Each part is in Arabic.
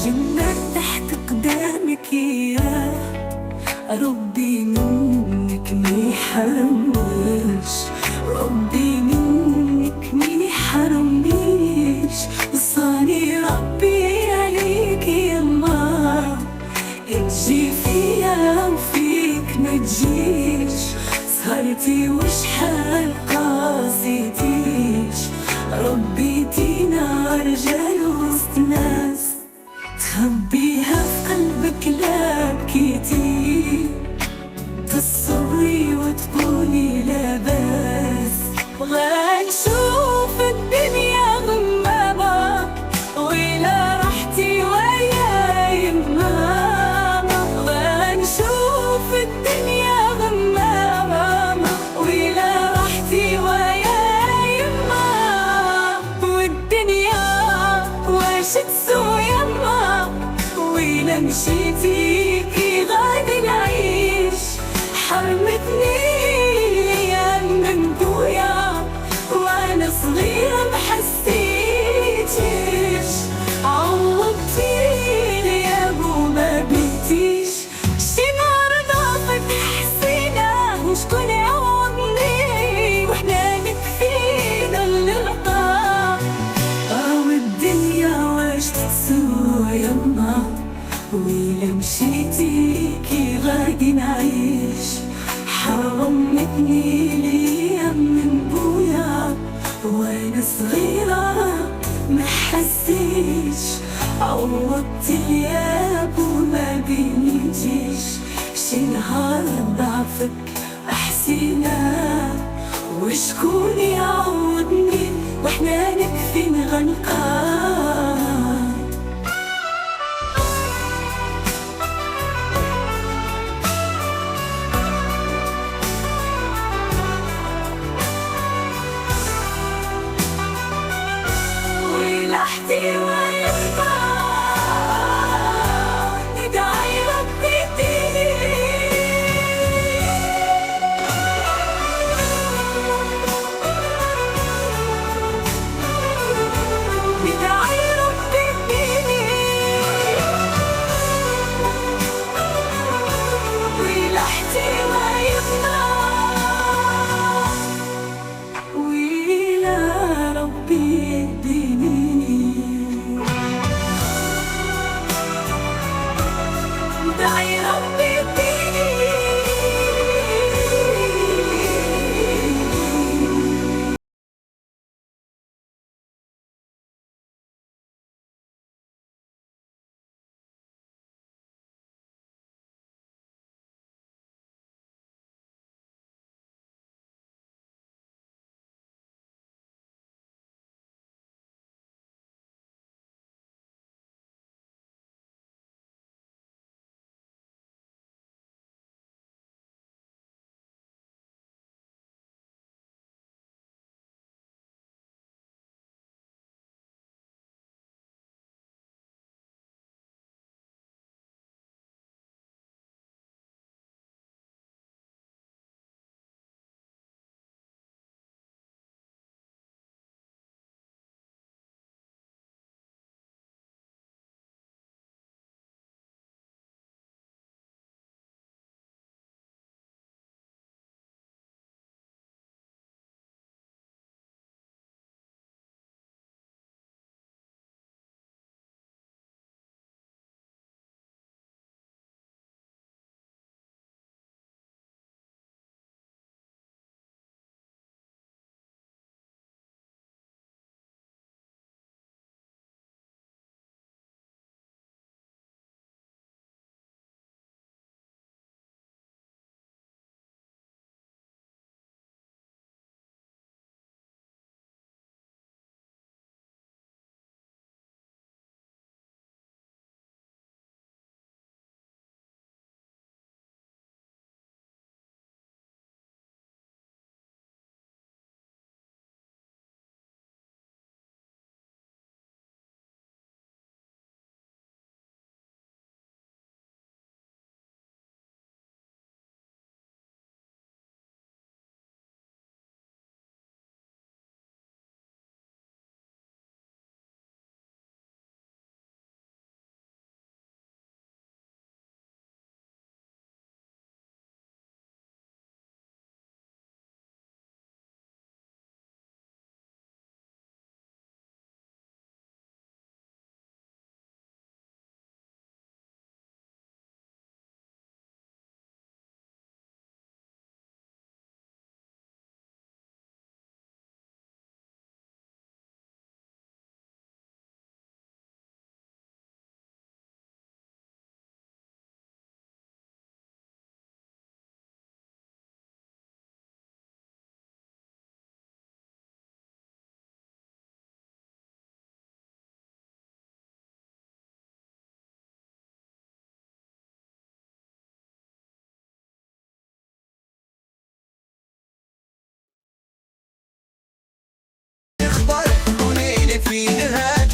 جنة تحت قدامك يا ربي، منك ما يحرمنيش، ربي منك ما يحرمنيش. وصاني ربي عليك يما، تجي فيا وفيك ما تجيش. سهرتي وشحال قاسيتيش، ربيتينا رجال وسط ناس، تخبيها في قلبك لا بكيتي، تصبري وتقولي لا باس. غنشوف الدنيا غمامة وإلا رحتي ويا يما، غنشوف الدنيا غمامة وإلا رحتي ويا يما. والدنيا واش تسوى يما، وإلا مشيتي كي غادي نعيش. حرمتني الأيام من بويا وأنا صغيرة محسيتيش، عوضتيني يا بو ما بنتيش. شي نهار ضعفك حسينا وشكون يعوضني، وحنا نكفينا اللقاء. والدنيا واش تسوى يما، وإلا مشيتي كي غادي نعيش. حرمتني الأيام من بويا وأنا صغيرة ما حسيتش، عوضتي يا بو ما بينيتيش. شي نهار ضعفك أحسينا وشكون يعوضني، وإحنا نكفي غنلقاه. لحتي ويبقى ندعي ربي يديني، ندعي ربي يديني. ولحتي ويبقى وإلى ربي يديني.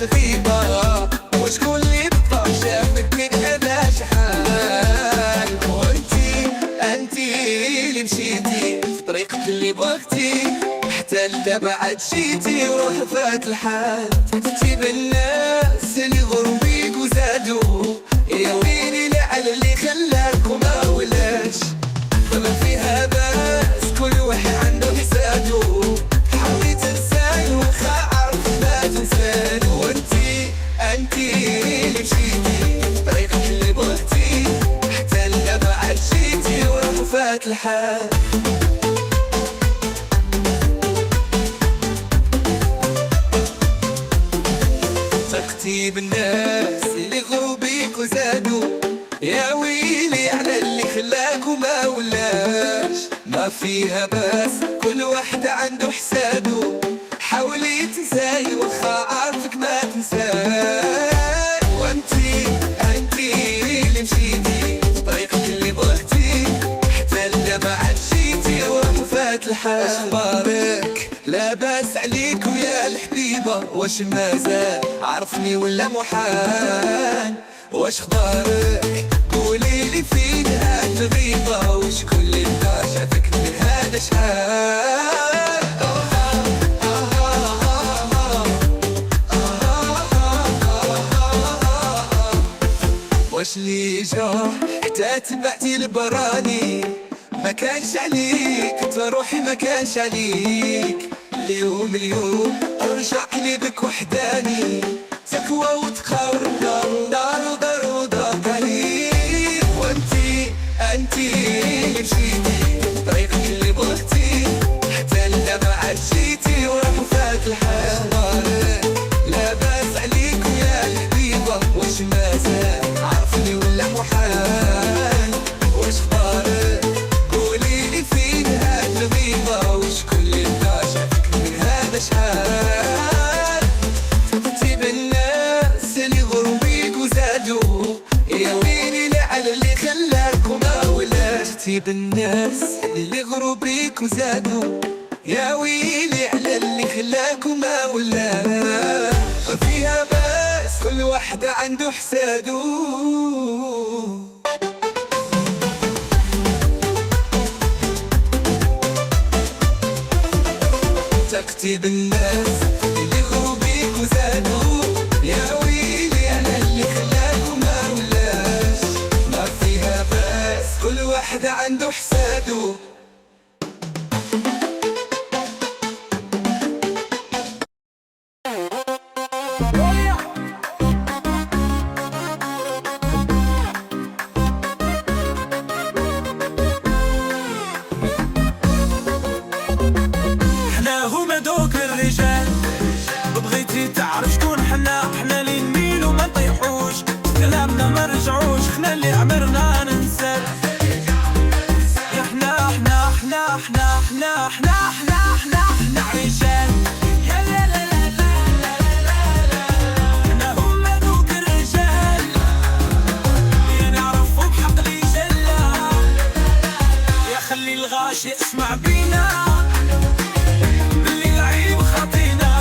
الغيبة، وشكون اللي بالضبط شافك من هذا شحال. انتي اللي مشيتي في طريقك اللي بغيتي، حتى لدابا عاد جيتي وروح فات الحال. كنتي بالناس اللي غروا بيك وزادوا، يا ويلي على اللي خلاك وما ولاش. ما فيها باس كل واحد عنده حسادو، حاولي تنساني وخا عارف ما تنساني. انتي اللي مشيتي في طريقك اللي بغيتي، حتى لدابا عاد جيتي وروح فات الحال. ثقتي بالناس اللي غروا بيك وزادوا، يا ويلي على اللي خلاك وما ولاش. ما فيها باس كل واحد عنده حسادو، حاولي تنساي وخا عارفك ما تنساي. انتي اللي مشيتي في طريقك اللي بغيتي، حتى لدابا عاد جيتي وروح فات الحال. اخبارك لاباس عليك ويا الحبيبة، واش مازال عرفني ولا محال؟ واش خبارك قوليلي فين هاد الغيبة، وشكون اللي بدا شافك من هذا شحال؟ واش اللي جا حتى تبعتي البراني؟ ما كانش عليك انت روحي، ما كانش عليك. اليوم رجعتلي بك وحداني، تكوى وتقاور دار عليك. انتي اللي مشيتي في طريقك اللي بغيتي، حتى لدابا عاد جيتي وراح فات الحال. اخبارك لاباس عليك ويا الحبيبة، واش مازال عرفني ولا محال؟ واش خبارك قوليلي فين هاد الغيبة، وشكون اللي بدا شافك من هذا شحال؟ ثقتي بالناس اللي غروا بيك وزادوا، يا ويلي على اللي خلاك وما ولاش. ثقتي بالناس اللي غروا بيك وزادوا، يا ويلي على اللي خلاك وما ولاش. فيها باس كل واحد عنده حسادو. ثقتي بالناس اللي غروا بيك وزادوا، يا ويلي على اللي خلاك وما ولاش. ما فيها باس كل واحد عنده حسادو. حنا هما دوك الرجال، بغيتي تعرف شكون حنا اللي نميلو ما نطيحوش، كلامنا ما رجعوش، حنا اللي عمرنا ننسى. يا حنا رجال. يا لا لا لا لا لا لا، حنا هما دوك الرجال، يا نعرفو بحق لي جلا. يا خلي الغاشي اسمع بينا، باللي العيب خطينا.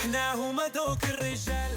حنا هما دوك الرجال.